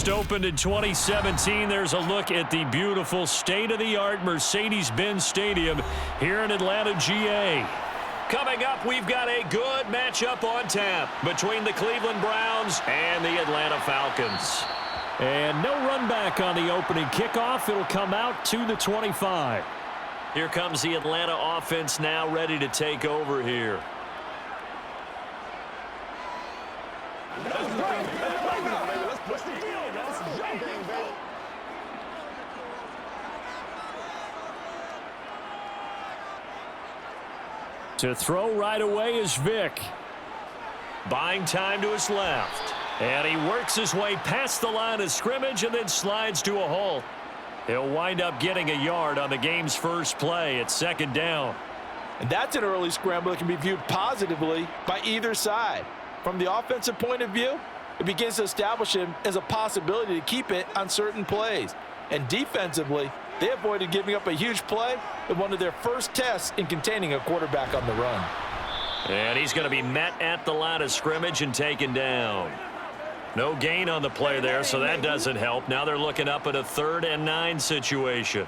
First opened in 2017. There's a look at the beautiful state-of-the-art Mercedes-Benz Stadium here in Atlanta, GA. Coming up, we've got a good matchup on tap between the Cleveland Browns and the Atlanta Falcons. And no run back on the opening kickoff. It'll come out to the 25. Here comes the Atlanta offense now ready to take over here. To throw right away is Vick. Buying time to his left. And he works his way past the line of scrimmage and then slides to a halt. He'll wind up getting a yard on the game's first play at second down. And that's an early scramble that can be viewed positively by either side. From the offensive point of view, it begins to establish him as a possibility to keep it on certain plays. And defensively, they avoided giving up a huge play in one of their first tests in containing a quarterback on the run. And he's going to be met at the line of scrimmage and taken down. No gain on the play there, so that doesn't help. Now they're looking up at a 3rd and 9 situation.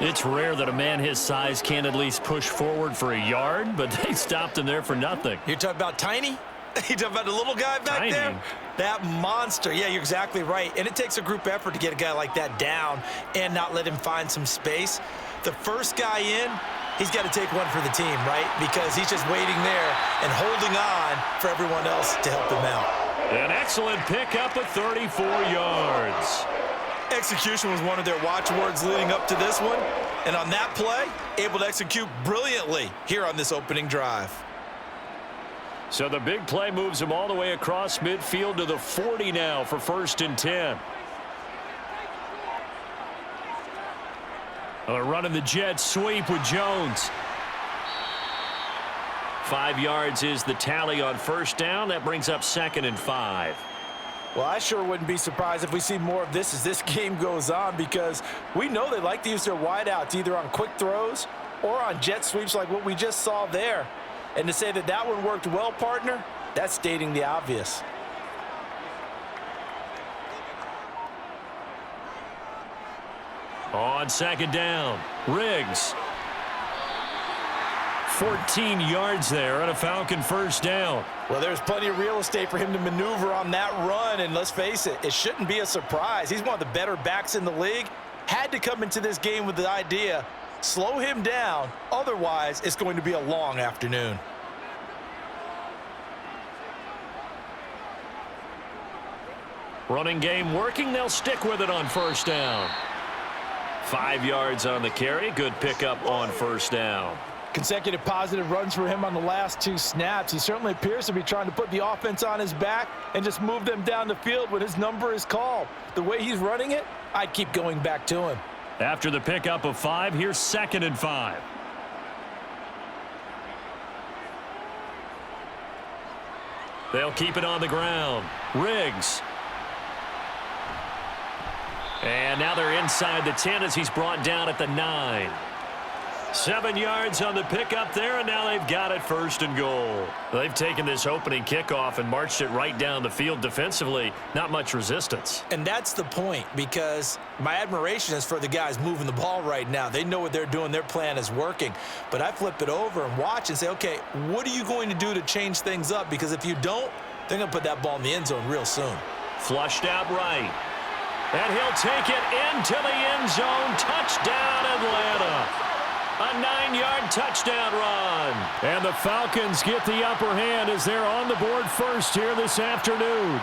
It's rare that a man his size can't at least push forward for a yard, but they stopped him there for nothing. You're talking about Tiny? You talking about the little guy back there? That monster. Yeah, you're exactly right. And it takes a group effort to get a guy like that down and not let him find some space. The first guy in, he's got to take one for the team, right? Because he's just waiting there and holding on for everyone else to help him out. An excellent pickup of 34 yards. Execution was one of their watchwords leading up to this one. And on that play, able to execute brilliantly here on this opening drive. So the big play moves him all the way across midfield to the 40 now for 1st and 10. Running the jet sweep with Jones. 5 yards is the tally on 1st down. That brings up 2nd and 5. Well, I sure wouldn't be surprised if we see more of this as this game goes on, because we know they like to use their wideouts either on quick throws or on jet sweeps like what we just saw there. And to say that that one worked well, partner, that's stating the obvious. On 2nd down, Riggs. 14 yards there on a Falcon 1st down. Well, there's plenty of real estate for him to maneuver on that run, and let's face it, it shouldn't be a surprise. He's one of the better backs in the league. Had to come into this game with the idea, slow him down, otherwise it's going to be a long afternoon. Running game working, they'll stick with it on 1st down. 5 yards on the carry, good pickup on 1st down. Consecutive positive runs for him on the last 2 snaps. He certainly appears to be trying to put the offense on his back and just move them down the field when his number is called. The way he's running it, I'd keep going back to him. After the pickup of 5, here's 2nd and 5. They'll keep it on the ground. Riggs. And now they're inside the 10 as he's brought down at the 9. 7 yards on the pickup there, and now they've got it 1st and goal. They've taken this opening kickoff and marched it right down the field defensively. Not much resistance. And that's the point, because my admiration is for the guys moving the ball right now. They know what they're doing. Their plan is working. But I flip it over and watch and say, okay, what are you going to do to change things up? Because if you don't, they're going to put that ball in the end zone real soon. Flushed out right. And he'll take it into the end zone. Touchdown, Atlanta. A 9-yard touchdown run. And the Falcons get the upper hand as they're on the board first here this afternoon.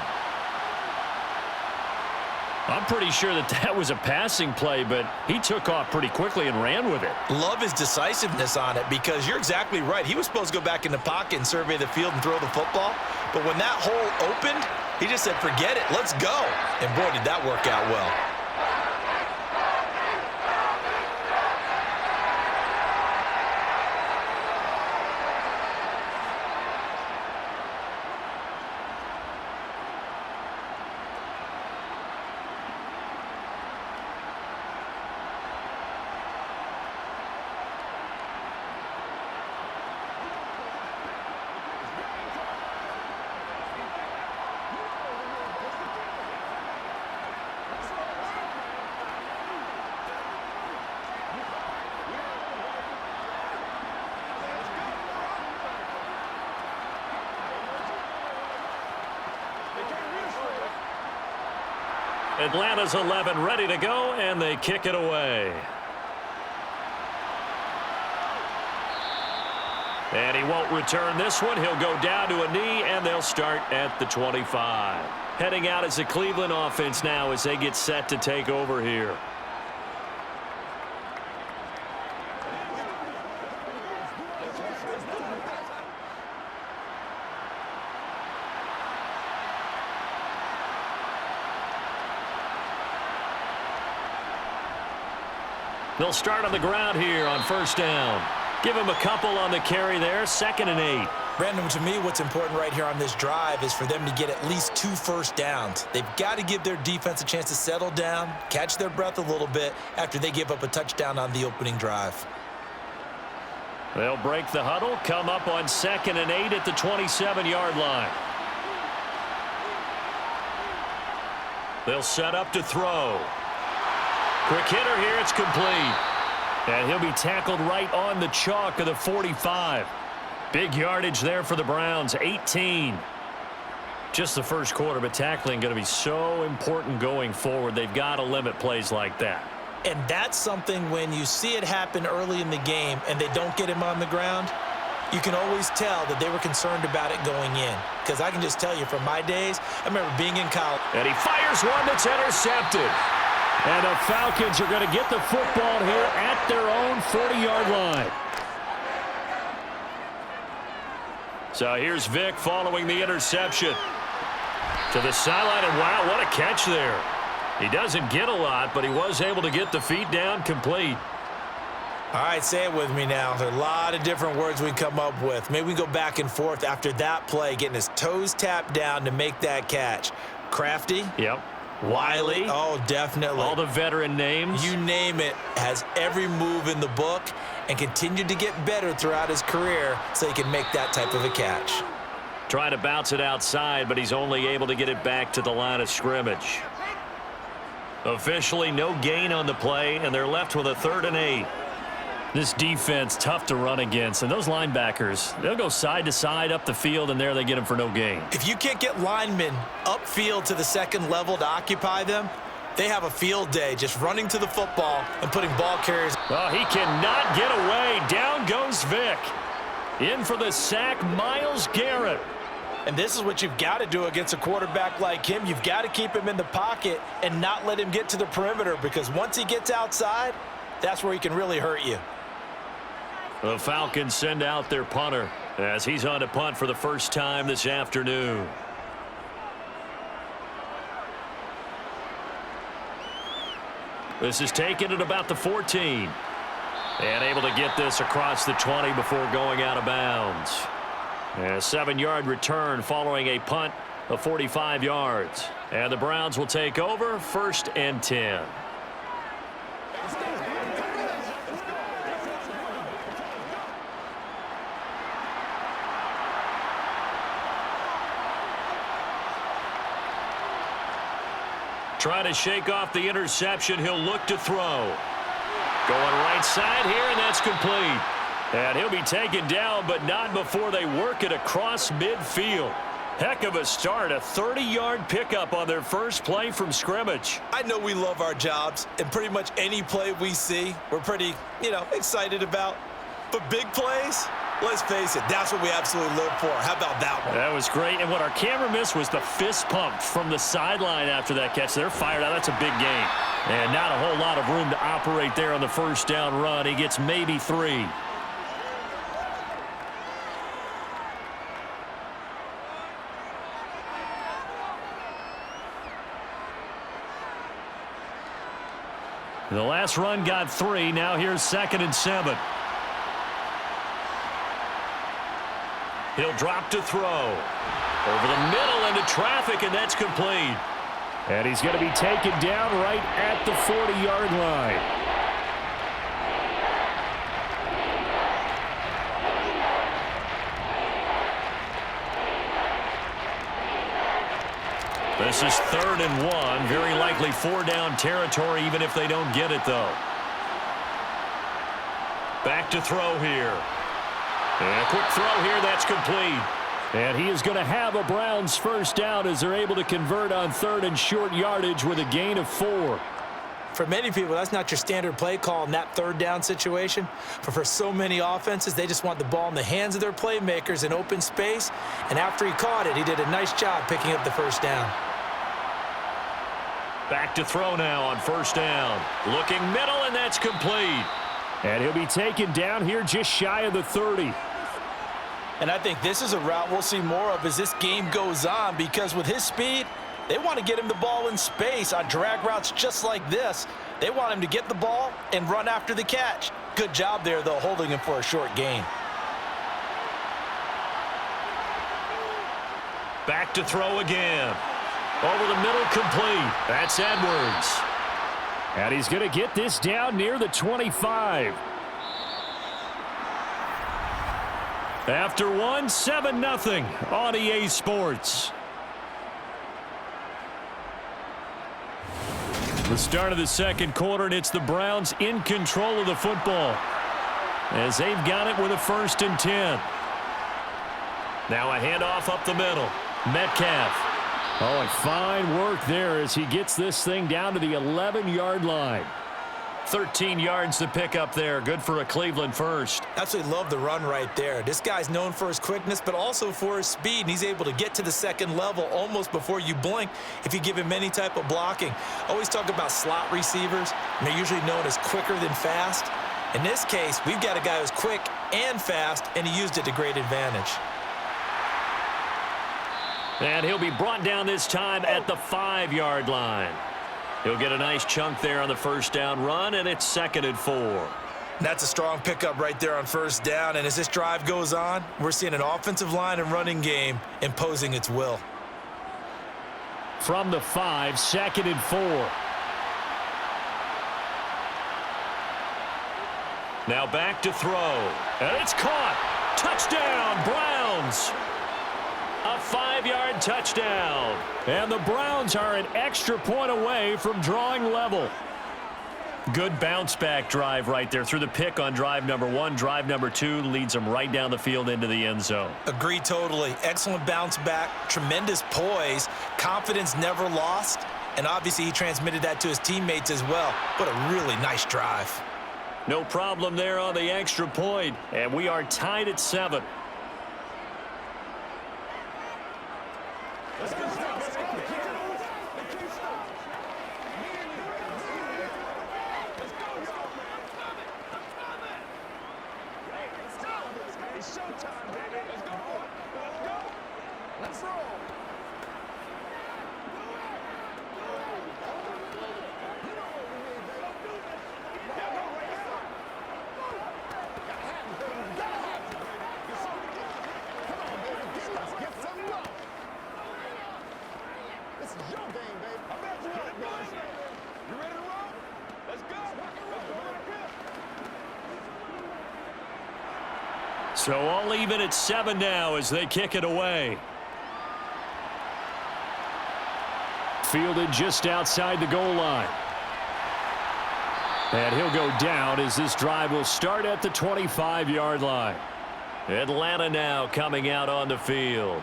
I'm pretty sure that was a passing play, but he took off pretty quickly and ran with it. Love his decisiveness on it, because you're exactly right. He was supposed to go back in the pocket and survey the field and throw the football. But when that hole opened, he just said, forget it, let's go. And boy, did that work out well. Atlanta's 11 ready to go, and they kick it away. And he won't return this one. He'll go down to a knee, and they'll start at the 25. Heading out as the Cleveland offense now as they get set to take over here. They'll start on the ground here on first down. Give him a couple on the carry there, 2nd and 8. Brandon, to me, what's important right here on this drive is for them to get at least 2 first downs. They've got to give their defense a chance to settle down, catch their breath a little bit after they give up a touchdown on the opening drive. They'll break the huddle, come up on 2nd and 8 at the 27-yard line. They'll set up to throw. Quick hitter here, it's complete. And he'll be tackled right on the chalk of the 45. Big yardage there for the Browns, 18. Just the first quarter, but tackling going to be so important going forward. They've got to limit plays like that. And that's something when you see it happen early in the game and they don't get him on the ground, you can always tell that they were concerned about it going in. Because I can just tell you from my days, I remember being in college. And he fires one that's intercepted. And the Falcons are going to get the football here at their own 40-yard line. So here's Vick following the interception. To the sideline, and wow, what a catch there. He doesn't get a lot, but he was able to get the feet down complete. All right, say it with me now. There are a lot of different words we come up with. Maybe we go back and forth after that play, getting his toes tapped down to make that catch. Crafty? Yep. Wiley? Oh, definitely. All the veteran names. You name it. Has every move in the book and continued to get better throughout his career so he can make that type of a catch. Trying to bounce it outside, but he's only able to get it back to the line of scrimmage. Officially no gain on the play, and they're left with a 3rd and 8. This defense tough to run against, and those linebackers, they'll go side to side up the field, and there they get them for no gain. If you can't get linemen upfield to the second level to occupy them, they have a field day just running to the football and putting ball carriers. Oh, he cannot get away. Down goes Vick. In for the sack, Myles Garrett. And this is what you've got to do against a quarterback like him. You've got to keep him in the pocket and not let him get to the perimeter, because once he gets outside, that's where he can really hurt you. The Falcons send out their punter as he's on to punt for the first time this afternoon. This is taken at about the 14. And able to get this across the 20 before going out of bounds. And a 7-yard return following a punt of 45 yards. And the Browns will take over, 1st and 10. Trying to shake off the interception. He'll look to throw. Going right side here, and that's complete. And he'll be taken down, but not before they work it across midfield. Heck of a start, a 30-yard pickup on their first play from scrimmage. I know we love our jobs, and pretty much any play we see, we're pretty, excited about. But big plays, let's face it, that's what we absolutely live for. How about that one? That was great, and what our camera missed was the fist pump from the sideline after that catch. They're fired out. That's a big gain. And not a whole lot of room to operate there on the first down run. He gets maybe 3. The last run got 3. Now here's 2nd and 7. He'll drop to throw. Over the middle into traffic, and that's complete. And he's going to be taken down right at the 40-yard line. This is 3rd and 1. Very likely 4-down territory, even if they don't get it, though. Back to throw here. And a quick throw here, that's complete. And he is going to have a Browns first down as they're able to convert on 3rd and short yardage with a gain of 4. For many people, that's not your standard play call in that 3rd down situation. But for so many offenses, they just want the ball in the hands of their playmakers in open space. And after he caught it, he did a nice job picking up the first down. Back to throw now on 1st down. Looking middle, and that's complete. And he'll be taken down here just shy of the 30. And I think this is a route we'll see more of as this game goes on, because with his speed, they want to get him the ball in space on drag routes just like this. They want him to get the ball and run after the catch. Good job there, though, holding him for a short gain. Back to throw again. Over the middle, complete. That's Edwards. And he's going to get this down near the 25. After 7-0 on EA Sports. The start of the 2nd quarter, and it's the Browns in control of the football as they've got it with a 1st and 10. Now a handoff up the middle. Metcalf. Oh, and fine work there as he gets this thing down to the 11-yard line. 13 yards to pick up there. Good for a Cleveland first. Absolutely love the run right there. This guy's known for his quickness, but also for his speed. And he's able to get to the 2nd level almost before you blink if you give him any type of blocking. Always talk about slot receivers, and they're usually known as quicker than fast. In this case, we've got a guy who's quick and fast, and he used it to great advantage. And he'll be brought down this time at the 5-yard line. He'll get a nice chunk there on the 1st down run, and it's 2nd and 4. That's a strong pickup right there on 1st down, and as this drive goes on, we're seeing an offensive line and running game imposing its will. From the 5, 2nd and 4. Now back to throw, and it's caught. Touchdown, Browns. A 5-yard touchdown. And the Browns are an extra point away from drawing level. Good bounce-back drive right there through the pick on drive number 1. Drive number 2 leads them right down the field into the end zone. Agree totally. Excellent bounce back, tremendous poise, confidence never lost, and obviously he transmitted that to his teammates as well. What a really nice drive. No problem there on the extra point, and we are tied at 7. So all even at 7 now as they kick it away. Fielded just outside the goal line. And he'll go down as this drive will start at the 25-yard line. Atlanta now coming out on the field.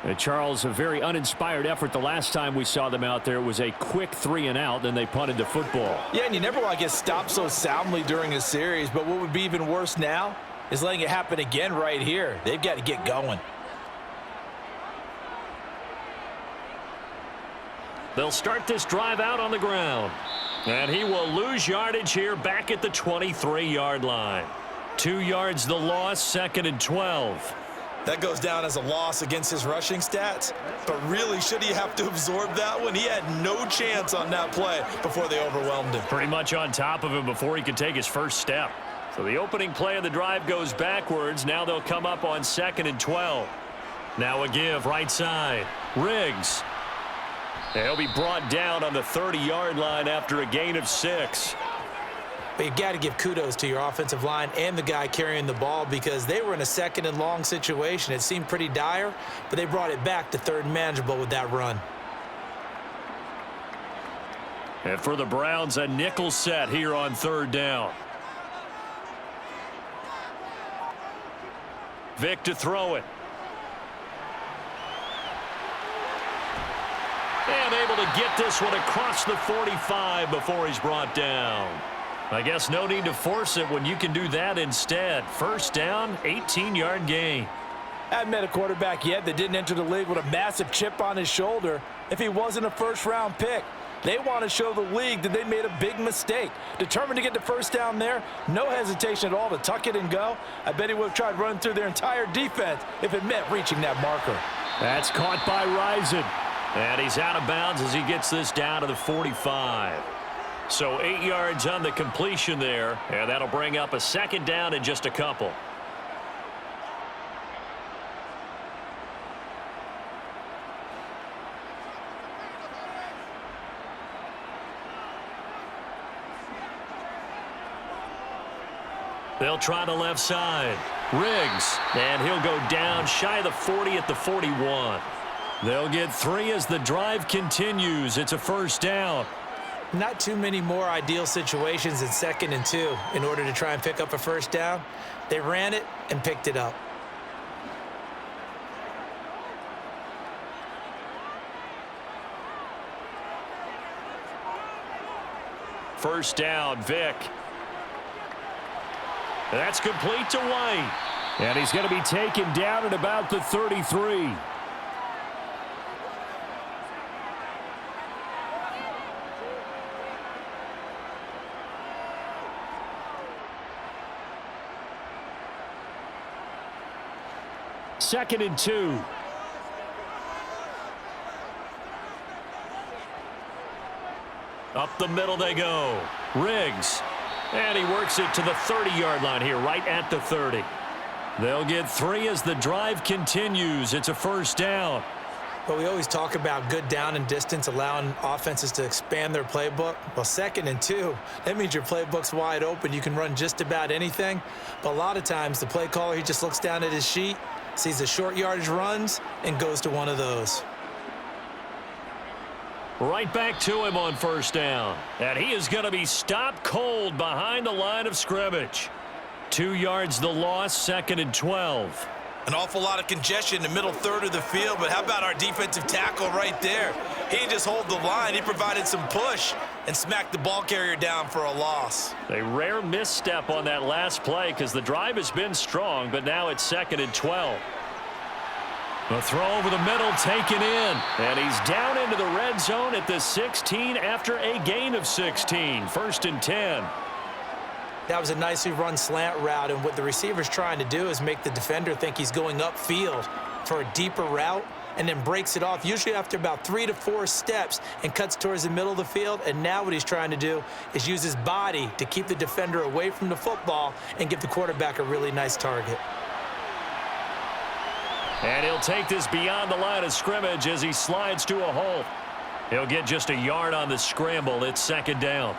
And Charles, a very uninspired effort. The last time we saw them out there was a quick 3-and-out, then they punted the football. Yeah, and you never want to get stopped so soundly during a series, but what would be even worse now is letting it happen again right here. They've got to get going. They'll start this drive out on the ground. And he will lose yardage here back at the 23-yard line. 2 yards the loss, 2nd and 12. That goes down as a loss against his rushing stats. But really, should he have to absorb that one? He had no chance on that play before they overwhelmed him. Pretty much on top of him before he could take his first step. So the opening play of the drive goes backwards. Now they'll come up on 2nd and 12. Now a give right side. Riggs. He'll be brought down on the 30-yard line after a gain of 6. But you got to give kudos to your offensive line and the guy carrying the ball because they were in a 2nd and long situation. It seemed pretty dire, but they brought it back to 3rd and manageable with that run. And for the Browns, a nickel set here on 3rd down. Vick to throw it. unable to get this one across the 45 before he's brought down. I guess no need to force it when you can do that instead. First down, 18-yard gain. I haven't met a quarterback yet that didn't enter the league with a massive chip on his shoulder if he wasn't a first-round pick. They want to show the league that they made a big mistake. Determined to get the first down there, no hesitation at all to tuck it and go. I bet he would have tried running through their entire defense if it meant reaching that marker. That's caught by Rison. And he's out of bounds as he gets this down to the 45. So 8 yards on the completion there, and that'll bring up a second down in just a couple. They'll try the left side. Riggs, and he'll go down shy of the 40 at the 41. They'll get 3 as the drive continues. It's a first down. Not too many more ideal situations in 2nd and 2 in order to try and pick up a first down. They ran it and picked it up. First down, Vick. That's complete to White. And he's going to be taken down at about the 33. Second and 2. Up the middle they go. Riggs. And he works it to the 30-yard line here, right at the 30. They'll get 3 as the drive continues. It's a first down. But we always talk about good down and distance, allowing offenses to expand their playbook. Well, 2nd and 2, that means your playbook's wide open. You can run just about anything. But a lot of times, the play caller, he just looks down at his sheet, sees the short yardage runs, and goes to one of those. Right back to him on first down. And he is going to be stopped cold behind the line of scrimmage. 2 yards the loss, 2nd and 12. An awful lot of congestion in the middle third of the field, but how about our defensive tackle right there? He didn't just hold the line. He provided some push and smacked the ball carrier down for a loss. A rare misstep on that last play because the drive has been strong, but now it's 2nd and 12. The throw over the middle taken in, and he's down into the red zone at the 16 after a gain of 16. 1st and 10. That was a nicely run slant route, and what the receiver's trying to do is make the defender think he's going upfield for a deeper route and then breaks it off, usually after about 3 to 4 steps, and cuts towards the middle of the field. And now what he's trying to do is use his body to keep the defender away from the football and give the quarterback a really nice target. And he'll take this beyond the line of scrimmage as he slides to a halt. He'll get just a yard on the scramble. It's 2nd down.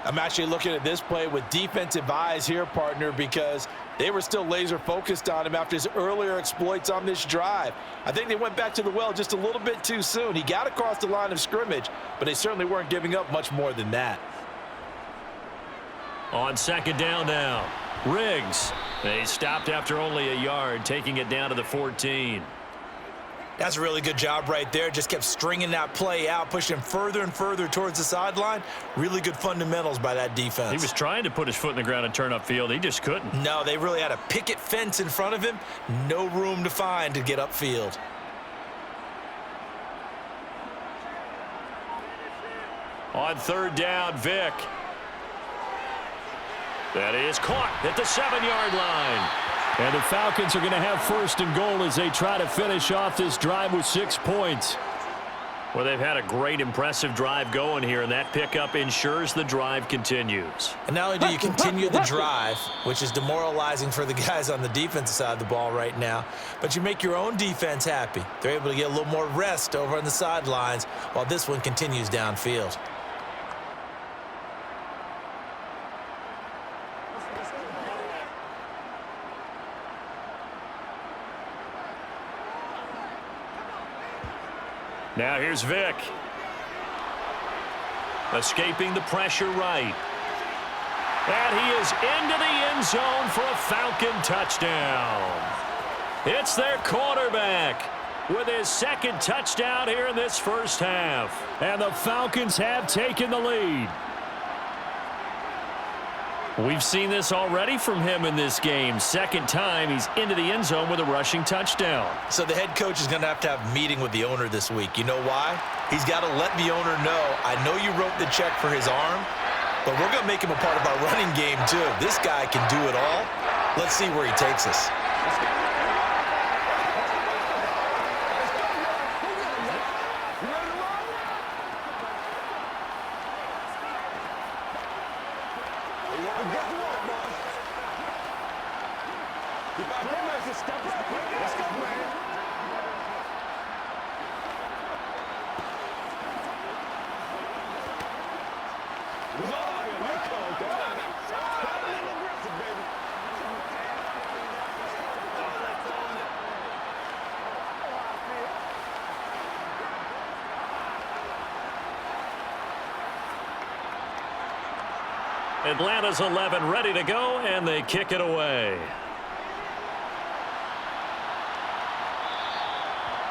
I'm actually looking at this play with defensive eyes here, partner, because they were still laser focused on him after his earlier exploits on this drive. I think they went back to the well just a little bit too soon. He got across the line of scrimmage, but they certainly weren't giving up much more than that. On 2nd down now, Riggs. They stopped after only a yard, taking it down to the 14. That's a really good job right there. Just kept stringing that play out, pushing him further and further towards the sideline. Really good fundamentals by that defense. He was trying to put his foot in the ground and turn upfield. He just couldn't. No, they really had a picket fence in front of him. No room to find to get upfield. On 3rd down, Vick. That is caught at the 7-yard line. And the Falcons are going to have 1st and goal as they try to finish off this drive with 6 points. Well, they've had a great, impressive drive going here, and that pickup ensures the drive continues. And not only do you continue the drive, which is demoralizing for the guys on the defensive side of the ball right now, but you make your own defense happy. They're able to get a little more rest over on the sidelines while this one continues downfield. Now here's Vick. Escaping the pressure right. And he is into the end zone for a Falcon touchdown. It's their quarterback. with his second touchdown here in this first half. And the Falcons have taken the lead. We've seen this already from him in this game. Second time he's into the end zone with a rushing touchdown. So the head coach is going to have a meeting with the owner this week. You know why? He's got to let the owner know, I know you wrote the check for his arm, but we're going to make him a part of our running game too. This guy can do it all. Let's see where he takes us. Atlanta's 11 ready to go, and they kick it away.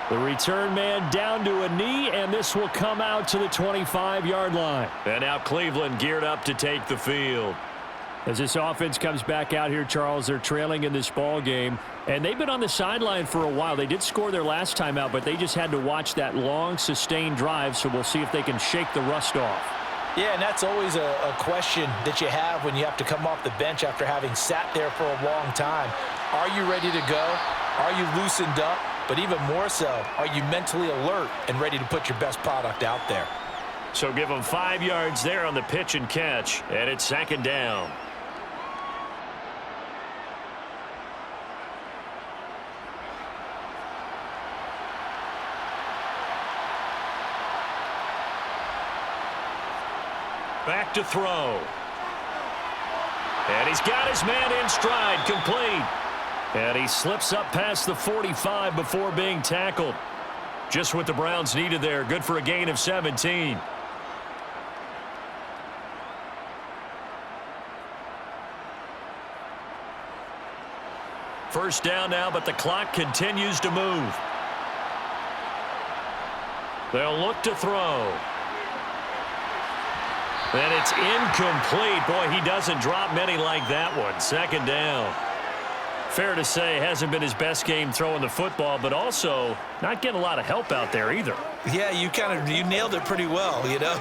The return man down to a knee, and this will come out to the 25-yard line. And now Cleveland geared up to take the field. As this offense comes back out here, Charles, they're trailing in this ball game, and they've been on the sideline for a while. They did score their last time out, but they just had to watch that long, sustained drive, so we'll see if they can shake the rust off. Yeah, and that's always a question that you have when you have to come off the bench after having sat there for a long time. Are you ready to go? Are you loosened up? But even more so, are you mentally alert and ready to put your best product out there? So give them 5 yards there on the pitch and catch, and it's second down. Back to throw. And he's got his man in stride, complete. And he slips up past the 45 before being tackled. Just what the Browns needed there. Good for a gain of 17. First down now, but the clock continues to move. They'll look to throw. And it's incomplete. Boy, he doesn't drop many like that one. Second down. Fair to say, hasn't been his best game throwing the football, but also not getting a lot of help out there either. Yeah, you nailed it pretty well, you know.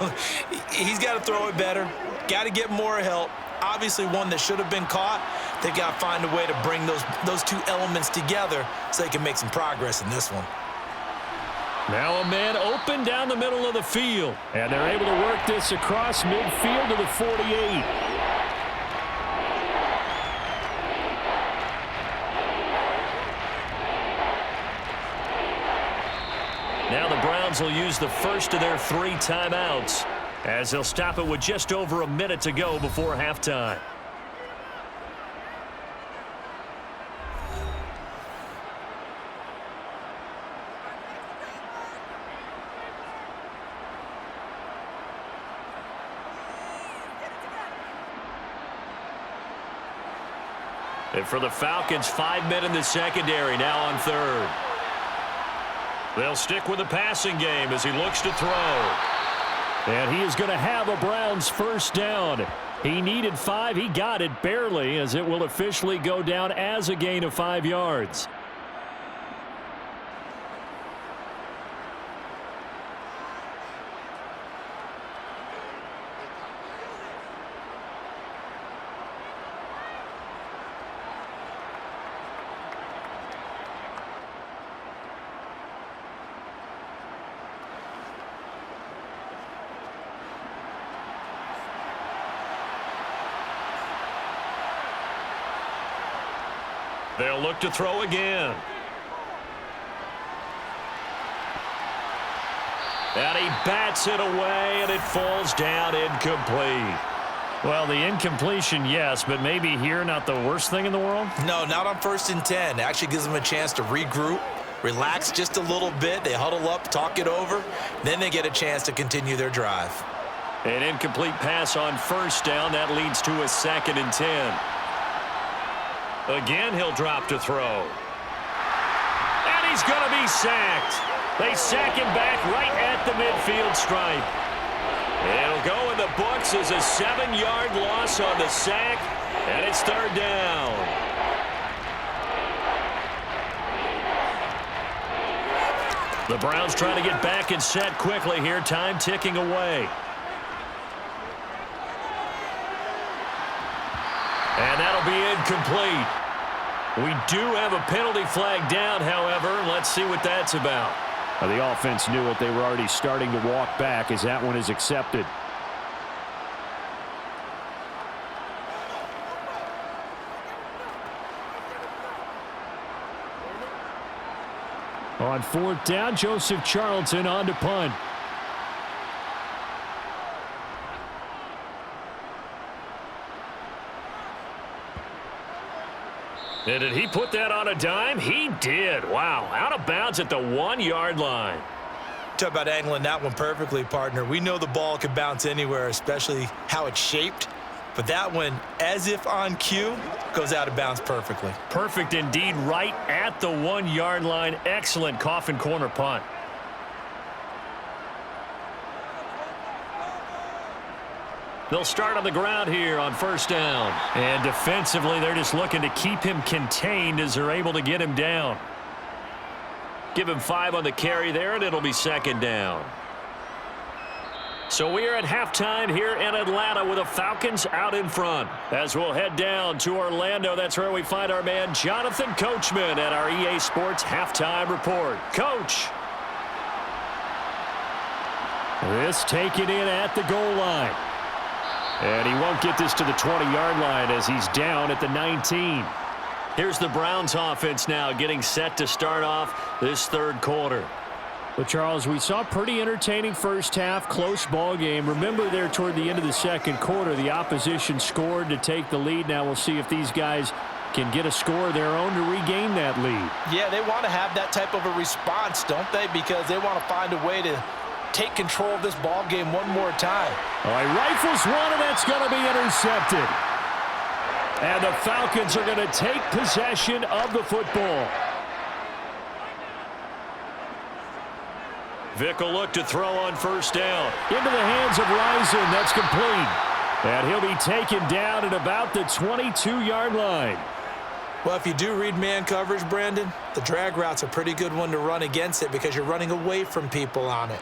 He's got to throw it better. Got to get more help. Obviously one that should have been caught. They've got to find a way to bring those two elements together so they can make some progress in this one. Now a man open down the middle of the field. And they're able to work this across midfield to the 48. Now the Browns will use the first of their 3 timeouts as they'll stop it with just over a minute to go before halftime. And for the Falcons, 5 men in the secondary, now on third. They'll stick with the passing game as he looks to throw. And he is going to have a Browns first down. He needed 5. He got it barely, as it will officially go down as a gain of 5 yards. They'll look to throw again. And he bats it away, and it falls down incomplete. Well, the incompletion, yes, but maybe here not the worst thing in the world? No, not on 1st and 10. It actually gives them a chance to regroup, relax just a little bit. They huddle up, talk it over. Then they get a chance to continue their drive. An incomplete pass on first down. That leads to a 2nd and 10. Again, he'll drop to throw. And he's going to be sacked. They sack him back right at the midfield stripe. It'll go in the books as a 7-yard loss on the sack, and it's third down. The Browns trying to get back and set quickly here, time ticking away. And that'll be incomplete. We do have a penalty flag down, however. Let's see what that's about. The offense knew it. They were already starting to walk back as that one is accepted. On fourth down, Joseph Charlton on to punt. And did he put that on a dime? He did. Wow. Out of bounds at the 1-yard line. Talk about angling that one perfectly, partner. We know the ball can bounce anywhere, especially how it's shaped. But that one, as if on cue, goes out of bounds perfectly. Perfect indeed, right at the 1-yard line. Excellent coffin corner punt. They'll start on the ground here on first down. And defensively, they're just looking to keep him contained as they're able to get him down. Give him 5 on the carry there, and it'll be second down. So we are at halftime here in Atlanta with the Falcons out in front. As we'll head down to Orlando, that's where we find our man Jonathan Coachman at our EA Sports Halftime Report. Coach. This taken in at the goal line. And he won't get this to the 20-yard line as he's down at the 19. Here's the Browns offense now getting set to start off this third quarter. Well, Charles, we saw a pretty entertaining first half, close ball game. Remember there toward the end of the second quarter, the opposition scored to take the lead. Now we'll see if these guys can get a score of their own to regain that lead. Yeah, they want to have that type of a response, don't they? Because they want to find a way to take control of this ball game one more time. All right, rifles one, and that's going to be intercepted. And the Falcons are going to take possession of the football. Vick will look to throw on first down. Into the hands of Rison. That's complete. And he'll be taken down at about the 22-yard line. Well, if you do read man coverage, Brandon, the drag route's a pretty good one to run against it because you're running away from people on it.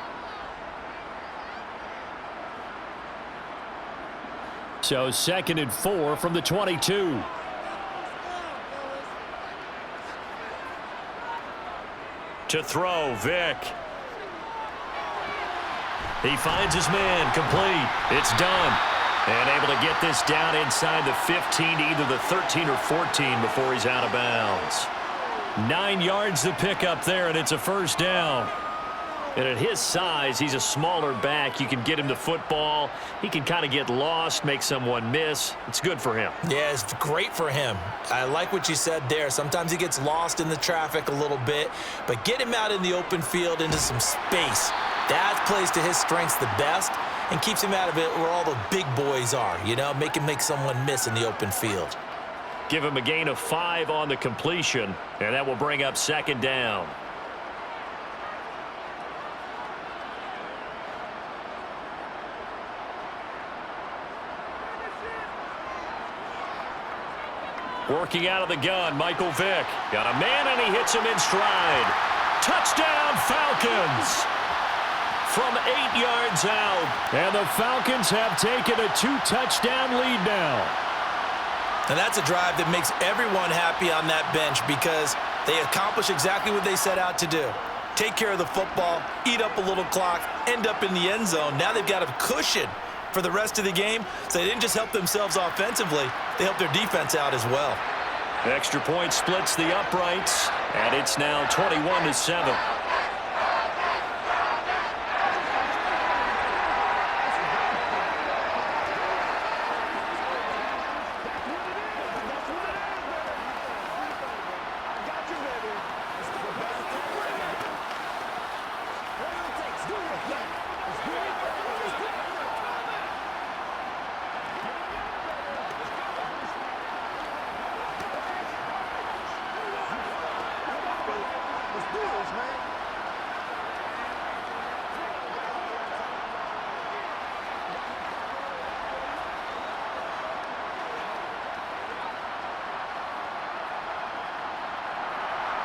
So 2nd and 4 from the 22. To throw, Vick. He finds his man, complete. It's done. And able to get this down inside the 15, either the 13 or 14 before he's out of bounds. 9 yards to pick up there, and it's a first down. And at his size, he's a smaller back. You can get him the football. He can kind of get lost, make someone miss. It's good for him. Yeah, it's great for him. I like what you said there. Sometimes he gets lost in the traffic a little bit, but get him out in the open field into some space. That plays to his strengths the best and keeps him out of it where all the big boys are, you know, make him make someone miss in the open field. Give him a gain of 5 on the completion, and that will bring up second down. Working out of the gun, Michael Vick. Got a man, and he hits him in stride. Touchdown, Falcons! From 8 yards out. And the Falcons have taken a 2-touchdown lead now. And that's a drive that makes everyone happy on that bench because they accomplish exactly what they set out to do. Take care of the football, eat up a little clock, end up in the end zone. Now they've got a cushion for the rest of the game, so they didn't just help themselves offensively, they helped their defense out as well. Extra point splits the uprights, and it's now 21-7.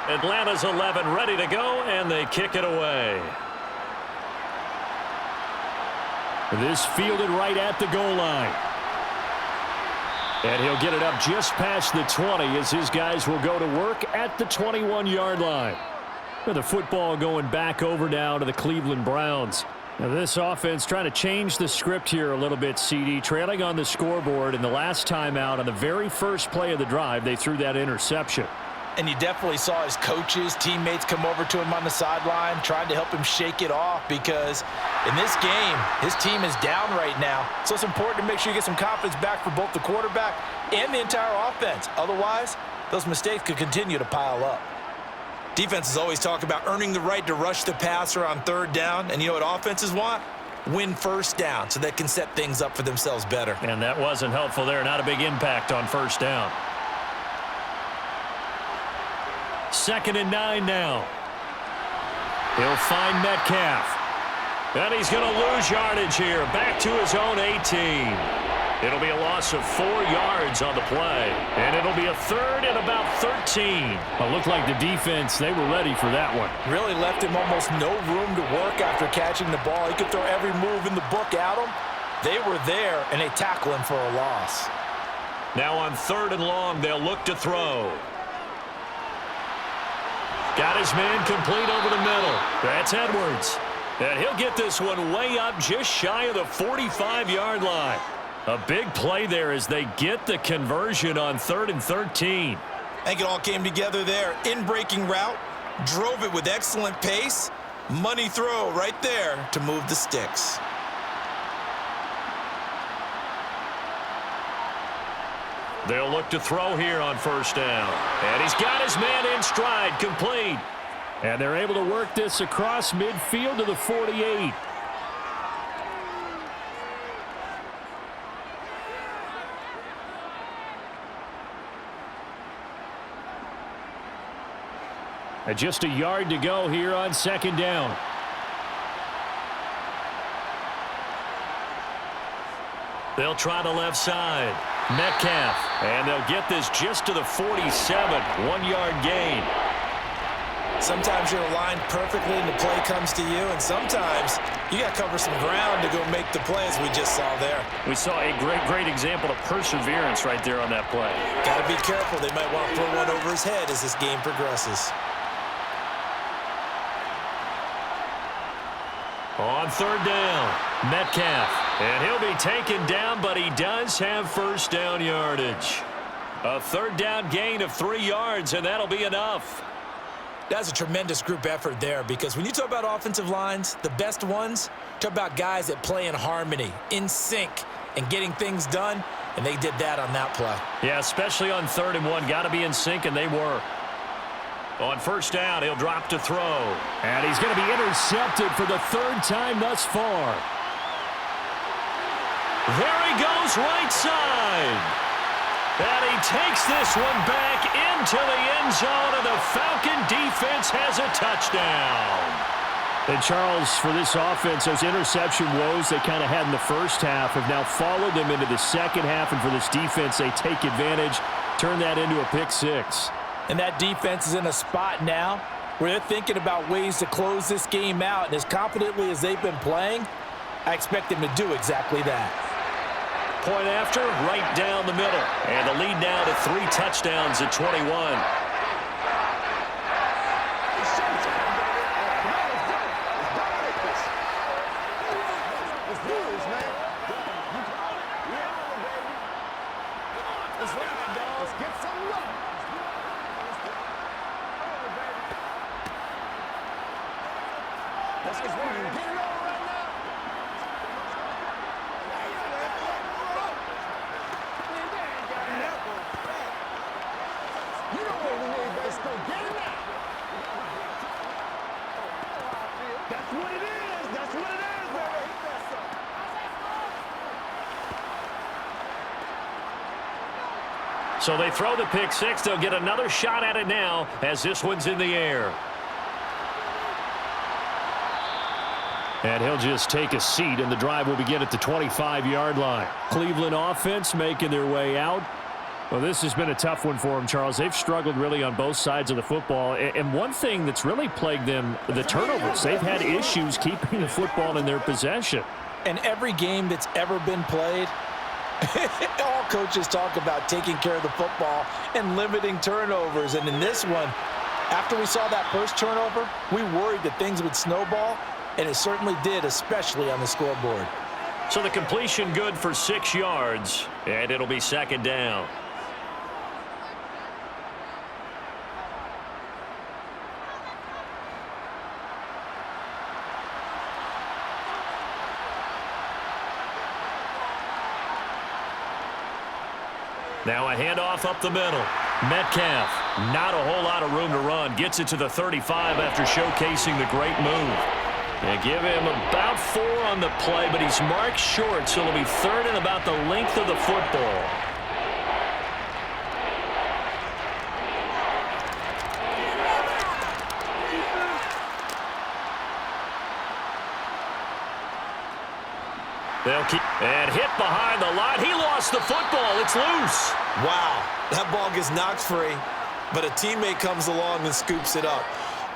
Atlanta's 11 ready to go, and they kick it away. This fielded right at the goal line. And he'll get it up just past the 20 as his guys will go to work at the 21-yard line. With the football going back over now to the Cleveland Browns. Now this offense trying to change the script here a little bit, CD. Trailing on the scoreboard, and the last time out on the very first play of the drive, they threw that interception. And you definitely saw his coaches, teammates come over to him on the sideline, trying to help him shake it off because in this game, his team is down right now. So it's important to make sure you get some confidence back for both the quarterback and the entire offense. Otherwise, those mistakes could continue to pile up. Defenses always talk about earning the right to rush the passer on third down. And you know what offenses want? Win first down so they can set things up for themselves better. And that wasn't helpful there. Not a big impact on first down. 2nd and 9 now. He'll find Metcalf. And he's going to lose yardage here. Back to his own 18. It'll be a loss of 4 yards on the play. And it'll be a 3rd and about 13. It looked like the defense, they were ready for that one. Really left him almost no room to work after catching the ball. He could throw every move in the book at him. They were there, and they tackle him for a loss. Now on 3rd and long, they'll look to throw. Got his man complete over the middle. That's Edwards. And he'll get this one way up just shy of the 45-yard line. A big play there as they get the conversion on 3rd and 13. I think it all came together there. In-breaking route, drove it with excellent pace. Money throw right there to move the sticks. They'll look to throw here on 1st down. And he's got his man in stride, complete. And they're able to work this across midfield to the 48. And just a yard to go here on 2nd down. They'll try the left side. Metcalf. And they'll get this just to the 47. 1-yard gain. Sometimes you're aligned perfectly and the play comes to you, and sometimes you got to cover some ground to go make the play, as we just saw there. We saw a great example of perseverance right there on that play. Got to be careful. They might want to throw one over his head as this game progresses. On 3rd down, Metcalf. And he'll be taken down, but he does have 1st down yardage. A 3rd down gain of 3 yards, and that'll be enough. That's a tremendous group effort there, because when you talk about offensive lines, the best ones, talk about guys that play in harmony, in sync, and getting things done, and they did that on that play. Yeah, especially on 3rd and 1. Got to be in sync, and they were. On 1st down, he'll drop to throw. And he's going to be intercepted for the 3rd time thus far. There he goes, right side. And he takes this one back into the end zone, and the Falcon defense has a touchdown. And Charles, for this offense, those interception woes they kind of had in the first half have now followed them into the second half, and for this defense, they take advantage, turn that into a pick 6. And that defense is in a spot now where they're thinking about ways to close this game out. And as confidently as they've been playing, I expect them to do exactly that. Point after, right down the middle. And the lead now to 3 touchdowns at 21. So they throw the pick 6. They'll get another shot at it now as this one's in the air. And he'll just take a seat, and the drive will begin at the 25-yard line. Cleveland offense making their way out. Well, this has been a tough one for them, Charles. They've struggled really on both sides of the football. And one thing that's really plagued them, the turnovers. They've had issues keeping the football in their possession. And every game that's ever been played, all coaches talk about taking care of the football and limiting turnovers. And in this one, after we saw that first turnover, we worried that things would snowball, and it certainly did, especially on the scoreboard. So the completion good for 6 yards, and it'll be second down. Now a handoff up the middle. Metcalf, not a whole lot of room to run. Gets it to the 35 after showcasing the great move. They give him about 4 on the play, but he's marked short, so it'll be third and about the length of the football. They'll keep and hit behind the line. He lost the football. It's loose. Wow, that ball gets knocked free, but a teammate comes along and scoops it up.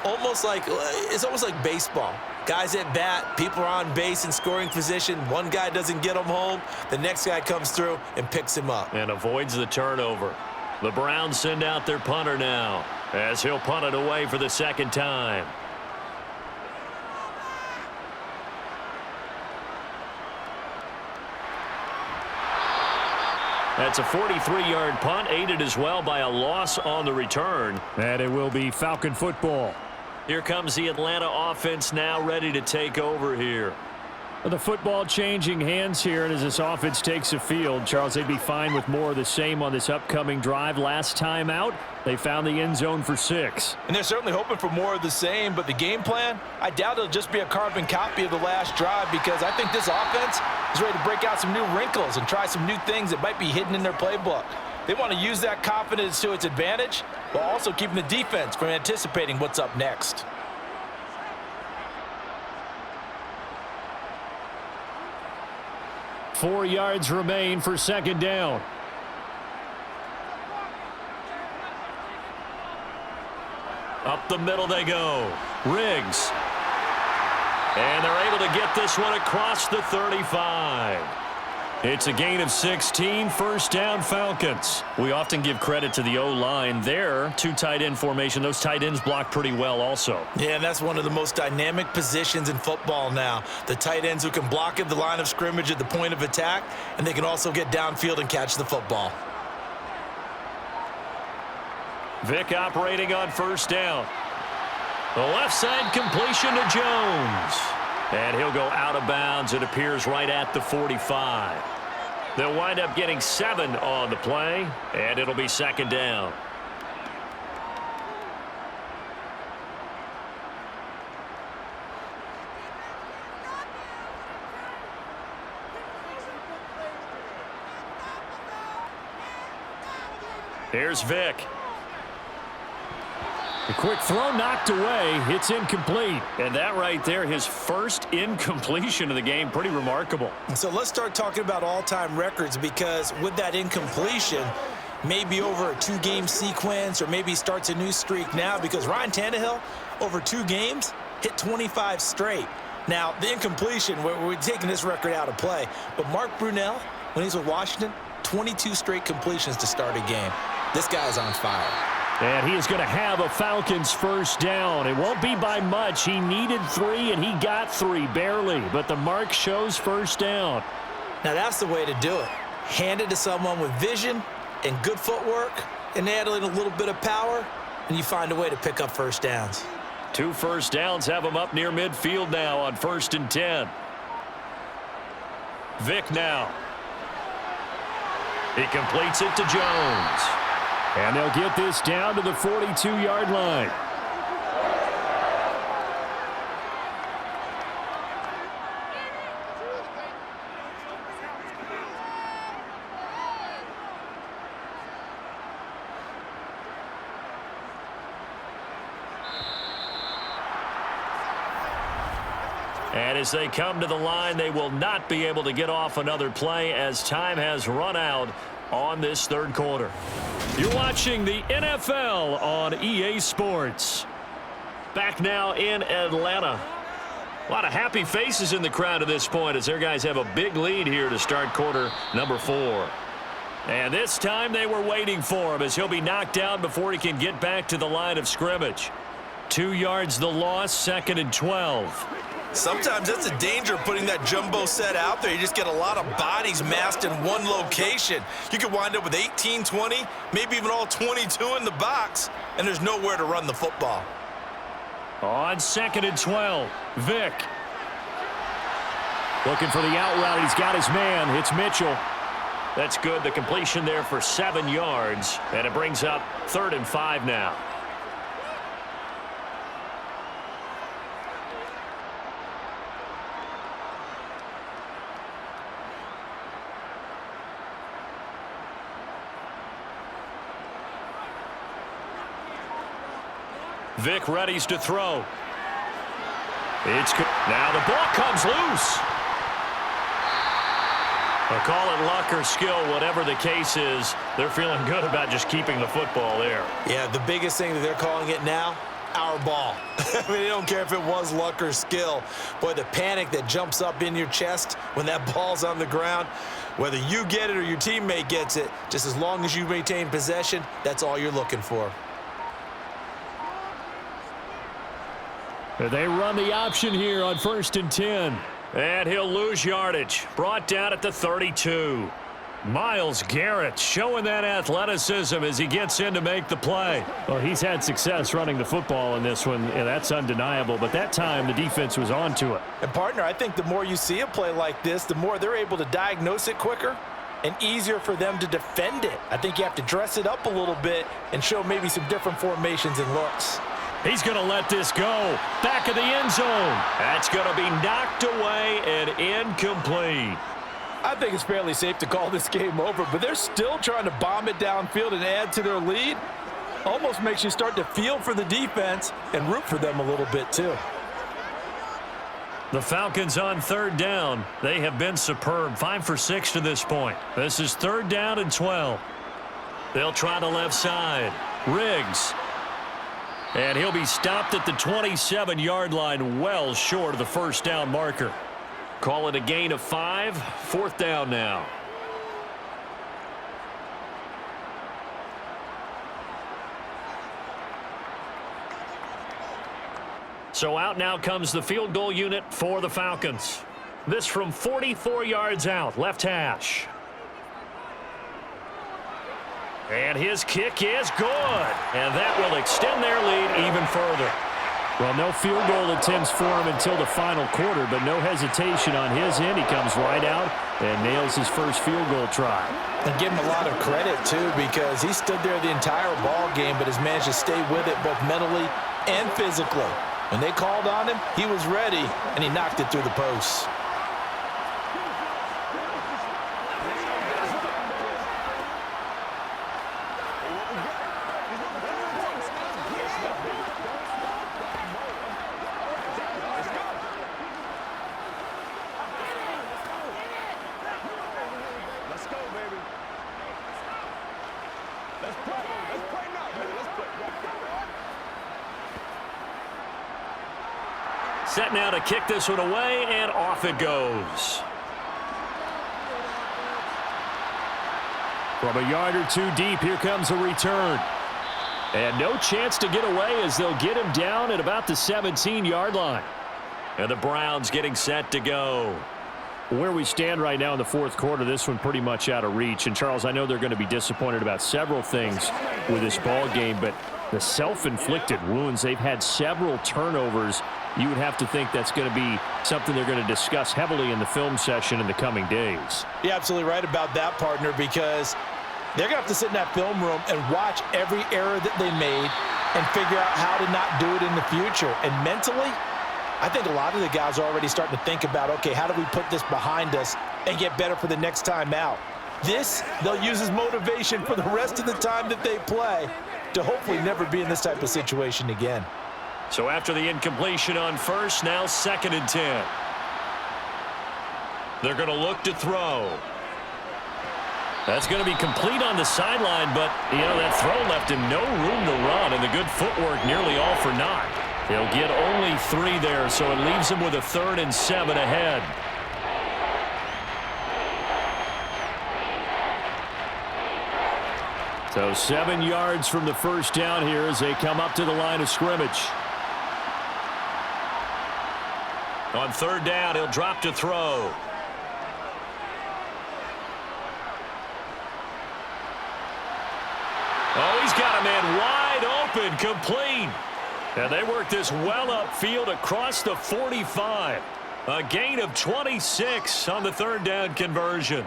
It's almost like baseball. Guys at bat, people are on base in scoring position. One guy doesn't get him home. The next guy comes through and picks him up. And avoids the turnover. The Browns send out their punter now as he'll punt it away for the second time. That's a 43-yard punt, aided as well by a loss on the return. And it will be Falcon football. Here comes the Atlanta offense now ready to take over here. The football changing hands here, and as this offense takes the field, Charles, they'd be fine with more of the same on this upcoming drive. Last time out, they found the end zone for 6. And they're certainly hoping for more of the same, but the game plan, I doubt it'll just be a carbon copy of the last drive, because I think this offense is ready to break out some new wrinkles and try some new things that might be hidden in their playbook. They want to use that confidence to its advantage, while also keeping the defense from anticipating what's up next. Four yards remain for second down. Up the middle they go. Riggs. And they're able to get this one across the 35. It's a gain of 16, first down Falcons. We often give credit to the O-line there. 2 tight end formation. Those tight ends block pretty well also. Yeah, and that's one of the most dynamic positions in football now. The tight ends who can block at the line of scrimmage at the point of attack, and they can also get downfield and catch the football. Vick operating on first down. The left side completion to Jones. And he'll go out of bounds. It appears right at the 45. They'll wind up getting 7 on the play, and it'll be second down. Here's Vick. A quick throw knocked away. It's incomplete. And that right there, his first incompletion of the game, pretty remarkable. So let's start talking about all-time records, because with that incompletion, maybe over a 2-game sequence, or maybe starts a new streak now, because Ryan Tannehill, over 2 games, hit 25 straight. Now, the incompletion, we're taking this record out of play, but Mark Brunell, when he's with Washington, 22 straight completions to start a game. This guy's on fire. And he is going to have a Falcons first down. It won't be by much. He needed 3, and he got 3, barely. But the mark shows first down. Now, that's the way to do it. Hand it to someone with vision and good footwork, and add in a little bit of power, and you find a way to pick up first downs. 2 first downs have him up near midfield now on 1st and 10. Vick now. He completes it to Jones. And they'll get this down to the 42-yard line. And as they come to the line, they will not be able to get off another play as time has run out on this third quarter. You're watching the NFL on EA Sports. Back now in Atlanta. A lot of happy faces in the crowd at this point as their guys have a big lead here to start quarter number 4. And this time they were waiting for him as he'll be knocked down before he can get back to the line of scrimmage. 2 yards the loss, 2nd and 12. Sometimes that's a danger putting that jumbo set out there. You just get a lot of bodies massed in one location. You could wind up with 18, 20, maybe even all 22 in the box, and there's nowhere to run the football. On 2nd and 12, Vick. Looking for the out route. He's got his man. It's Mitchell. That's good. The completion there for 7 yards. And it brings up 3rd and 5 now. Vick readies to throw. It's good. Now the ball comes loose. I'll call it luck or skill, whatever the case is. They're feeling good about just keeping the football there. Yeah, the biggest thing that they're calling it now, our ball. I mean, they don't care if it was luck or skill. Boy, the panic that jumps up in your chest when that ball's on the ground, whether you get it or your teammate gets it, just as long as you maintain possession, that's all you're looking for. They run the option here on 1st and 10. And he'll lose yardage. Brought down at the 32. Myles Garrett showing that athleticism as he gets in to make the play. Well, he's had success running the football in this one, and that's undeniable. But that time, the defense was on to it. And, partner, I think the more you see a play like this, the more they're able to diagnose it quicker and easier for them to defend it. I think you have to dress it up a little bit and show maybe some different formations and looks. He's going to let this go. Back of the end zone. That's going to be knocked away and incomplete. I think it's fairly safe to call this game over, but they're still trying to bomb it downfield and add to their lead. Almost makes you start to feel for the defense and root for them a little bit too. The Falcons on 3rd down. They have been superb. 5 for 6 to this point. This is 3rd down and 12. They'll try the left side. Riggs. And he'll be stopped at the 27-yard line, well short of the 1st down marker. Call it a gain of 5. 4th down now. So out now comes the field goal unit for the Falcons. This from 44 yards out, left hash. And his kick is good. And that will extend their lead even further. Well, no field goal attempts for him until the final quarter, but no hesitation on his end. He comes right out and nails his first field goal try. And give him a lot of credit, too, because he stood there the entire ball game, but has managed to stay with it both mentally and physically. When they called on him, he was ready, and he knocked it through the posts. Set now to kick this one away, and off it goes. From a yard or two deep, here comes a return. And no chance to get away as they'll get him down at about the 17-yard line. And the Browns getting set to go. Where we stand right now in the 4th quarter, this one pretty much out of reach. And, Charles, I know they're going to be disappointed about several things with this ball game, but the self-inflicted wounds, they've had several turnovers. You would have to think that's going to be something they're going to discuss heavily in the film session in the coming days. You're absolutely right about that, partner, because they're going to have to sit in that film room and watch every error that they made and figure out how to not do it in the future. And mentally, I think a lot of the guys are already starting to think about, okay, how do we put this behind us and get better for the next time out? This, they'll use as motivation for the rest of the time that they play to hopefully never be in this type of situation again. So after the incompletion on 1st, now 2nd and 10. They're going to look to throw. That's going to be complete on the sideline, but, that throw left him no room to run, and the good footwork nearly all for naught. He'll get only 3 there, so it leaves him with a 3rd and 7 ahead. So 7 yards from the first down here as they come up to the line of scrimmage. On 3rd down, he'll drop to throw. Oh, he's got a man wide open, complete. And they work this well upfield across the 45. A gain of 26 on the 3rd down conversion.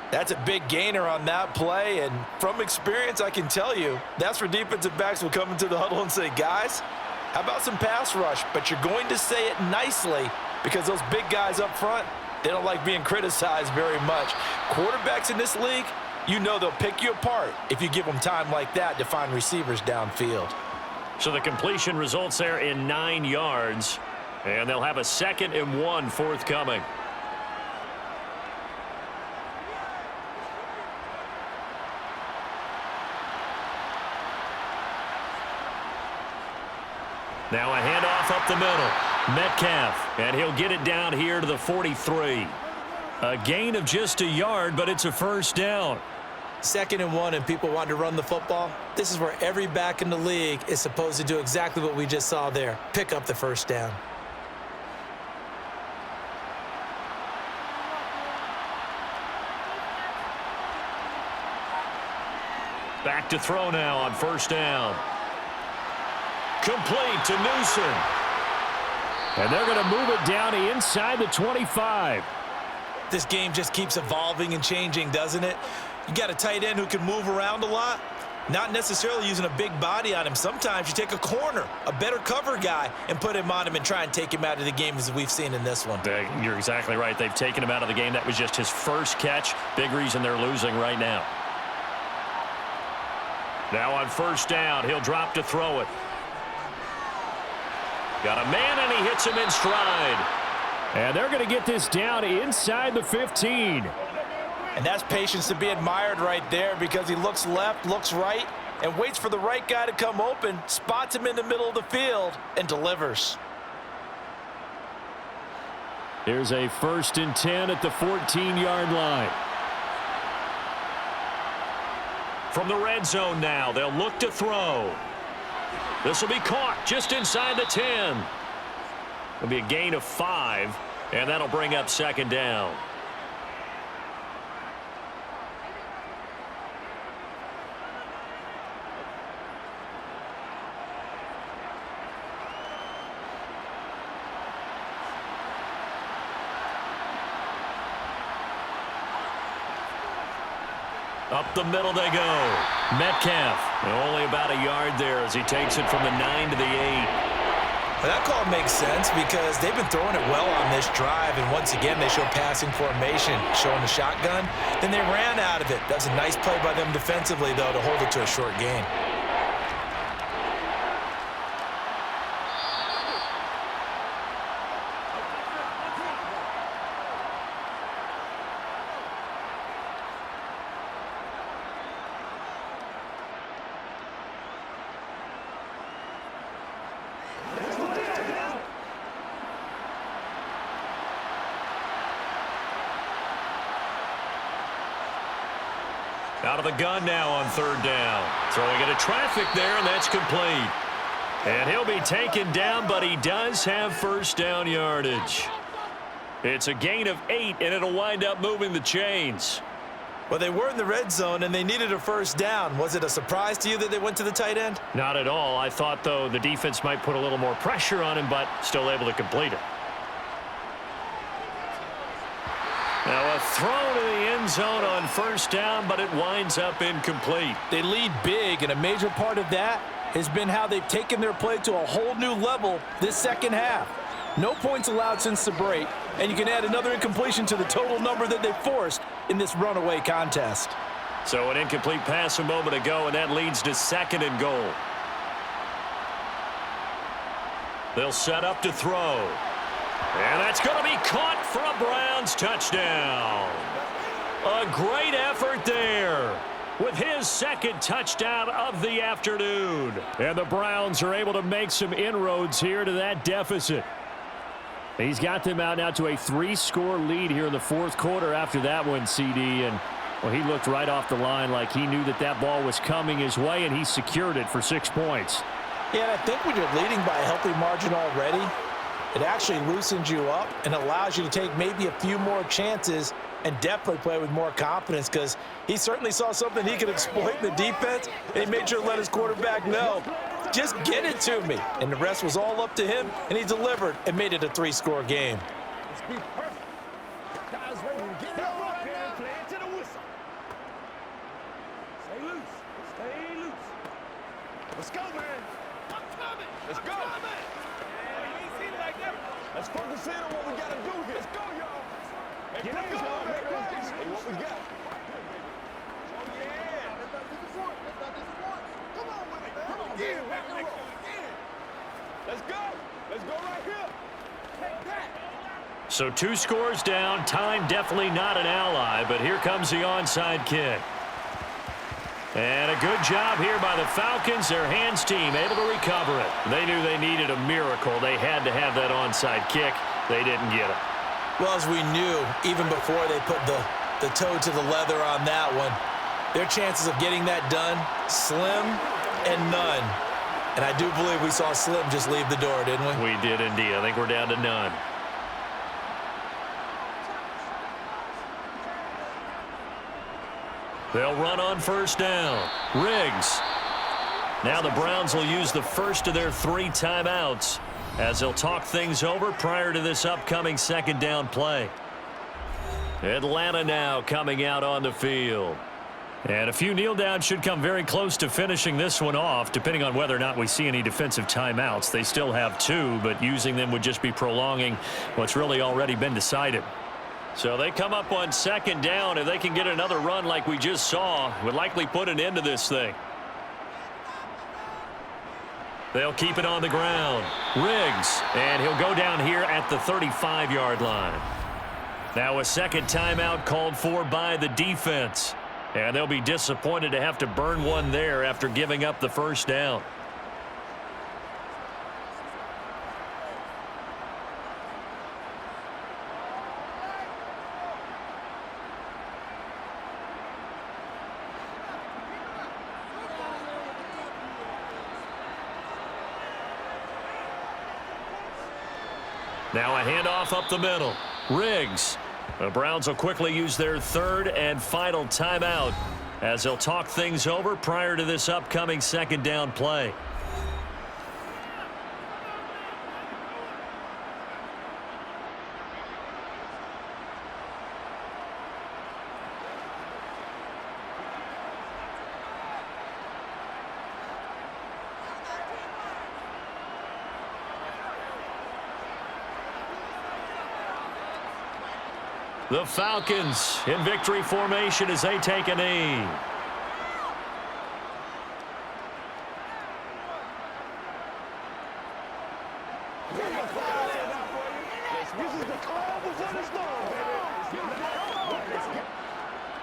That's a big gainer on that play, and from experience, I can tell you, that's where defensive backs will come into the huddle and say, guys, how about some pass rush? But you're going to say it nicely because those big guys up front, they don't like being criticized very much. Quarterbacks in this league, they'll pick you apart if you give them time like that to find receivers downfield. So the completion results there in 9 yards, and they'll have a 2nd and 1 forthcoming. Now a handoff up the middle. Metcalf, and he'll get it down here to the 43. A gain of just a yard, but it's a 1st down. 2nd and 1, and people want to run the football. This is where every back in the league is supposed to do exactly what we just saw there. Pick up the 1st down. Back to throw now on 1st down. Complete to Newsom. And they're going to move it down inside the 25. This game just keeps evolving and changing, doesn't it? You got a tight end who can move around a lot, not necessarily using a big body on him. Sometimes you take a corner, a better cover guy, and put him on him and try and take him out of the game as we've seen in this one. You're exactly right. They've taken him out of the game. That was just his first catch. Big reason they're losing right now. Now on 1st down, he'll drop to throw it. Got a man, and he hits him in stride. And they're going to get this down inside the 15. And that's patience to be admired right there because he looks left, looks right, and waits for the right guy to come open, spots him in the middle of the field, and delivers. Here's a 1st and 10 at the 14-yard line. From the red zone now, they'll look to throw. This will be caught just inside the 10. It'll be a gain of 5, and that'll bring up 2nd down. Up the middle they go. Metcalf, only about a yard there as he takes it from the 9 to the 8. Well, that call makes sense because they've been throwing it well on this drive, and once again they show passing formation, showing the shotgun. Then they ran out of it. That was a nice play by them defensively, though, to hold it to a short gain. Out of the gun now on 3rd down. Throwing into traffic there, and that's complete. And he'll be taken down, but he does have 1st down yardage. It's a gain of 8, and it'll wind up moving the chains. Well, they were in the red zone, and they needed a 1st down. Was it a surprise to you that they went to the tight end? Not at all. I thought, though, the defense might put a little more pressure on him, but still able to complete it. Now a throw to the end zone on 1st down, but it winds up incomplete. They lead big, and a major part of that has been how they've taken their play to a whole new level this 2nd half. No points allowed since the break, and you can add another incompletion to the total number that they forced in this runaway contest. So an incomplete pass a moment ago, and that leads to 2nd and goal. They'll set up to throw. And that's going to be caught for a Browns touchdown. A great effort there with his second touchdown of the afternoon. And the Browns are able to make some inroads here to that deficit. He's got them out now to a 3-score lead here in the fourth quarter after that one, CD. And, well, he looked right off the line like he knew that that ball was coming his way, and he secured it for 6 points. Yeah, and I think when you're leading by a healthy margin already, it actually loosens you up and allows you to take maybe a few more chances and definitely play with more confidence, because he certainly saw something he could exploit in the defense, and he made sure to let his quarterback know, just get it to me. And the rest was all up to him, and he delivered and made it a 3-score game. Let's be perfect. Guys ready to get up right now. Play it to the whistle. Stay loose. Stay loose. Let's go, man. I'm coming. Let's go. You ain't seen it like that. Let's focus in on what we got to do here. Let's go, y'all. Make plays, y'all. Make plays. Hey, what we got? Oh, yeah. Let's not disappoint. Let's not disappoint. Come on with it, man. Come on, again. Back and roll. Let's go. Let's go right here. Take that. So 2 scores down. Time definitely not an ally, but here comes the onside kick. And a good job here by the Falcons. Their hands team able to recover it. They knew they needed a miracle. They had to have that onside kick. They didn't get it. Well, as we knew, even before they put the toe to the leather on that one, their chances of getting that done, slim and none. And I do believe we saw Slim just leave the door, didn't we? We did indeed. I think we're down to none. They'll run on first down. Riggs. Now the Browns will use the first of their 3 timeouts as they'll talk things over prior to this upcoming second down play. Atlanta now coming out on the field. And a few kneel downs should come very close to finishing this one off, depending on whether or not we see any defensive timeouts. They still have 2, but using them would just be prolonging what's really already been decided. So they come up on second down. If they can get another run like we just saw, would likely put an end to this thing. They'll keep it on the ground. Riggs, and he'll go down here at the 35-yard line. Now a second timeout called for by the defense. And they'll be disappointed to have to burn one there after giving up the first down. Now a handoff up the middle. Riggs. The Browns will quickly use their 3rd and final timeout as they'll talk things over prior to this upcoming second down play. The Falcons in victory formation as they take a knee.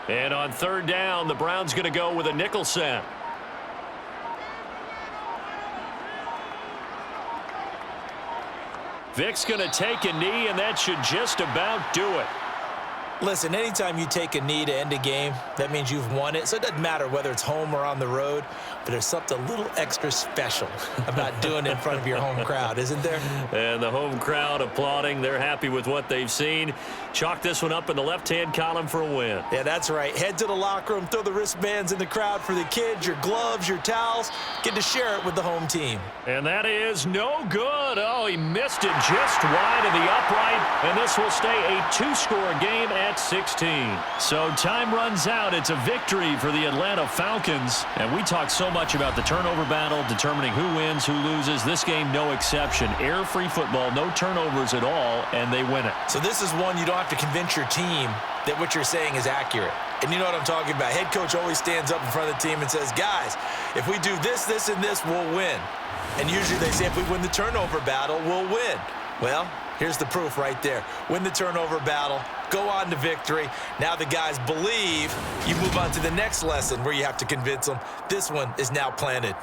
And on third down, the Browns going to go with a nickel set. Vic's going to take a knee, and that should just about do it. Listen, anytime you take a knee to end a game, that means you've won it. So it doesn't matter whether it's home or on the road, but there's something a little extra special about doing it in front of your home crowd, isn't there? And the home crowd applauding. They're happy with what they've seen. Chalk this one up in the left-hand column for a win. Yeah, that's right. Head to the locker room, throw the wristbands in the crowd for the kids, your gloves, your towels. Get to share it with the home team. And that is no good. Oh, he missed it just wide of the upright. And this will stay a 2-score game at 16. So time runs out. It's a victory for the Atlanta Falcons. And we talk so much about the turnover battle, determining who wins, who loses. This game, no exception. Error-free football, no turnovers at all, and they win it. So this is one you don't have to convince your team that what you're saying is accurate. And you know what I'm talking about. Head coach always stands up in front of the team and says, guys, if we do this, this, and this, we'll win. And usually they say if we win the turnover battle, we'll win. Well, here's the proof right there. Win the turnover battle, go on to victory. Now the guys believe. You move on to the next lesson where you have to convince them. This one is now planted.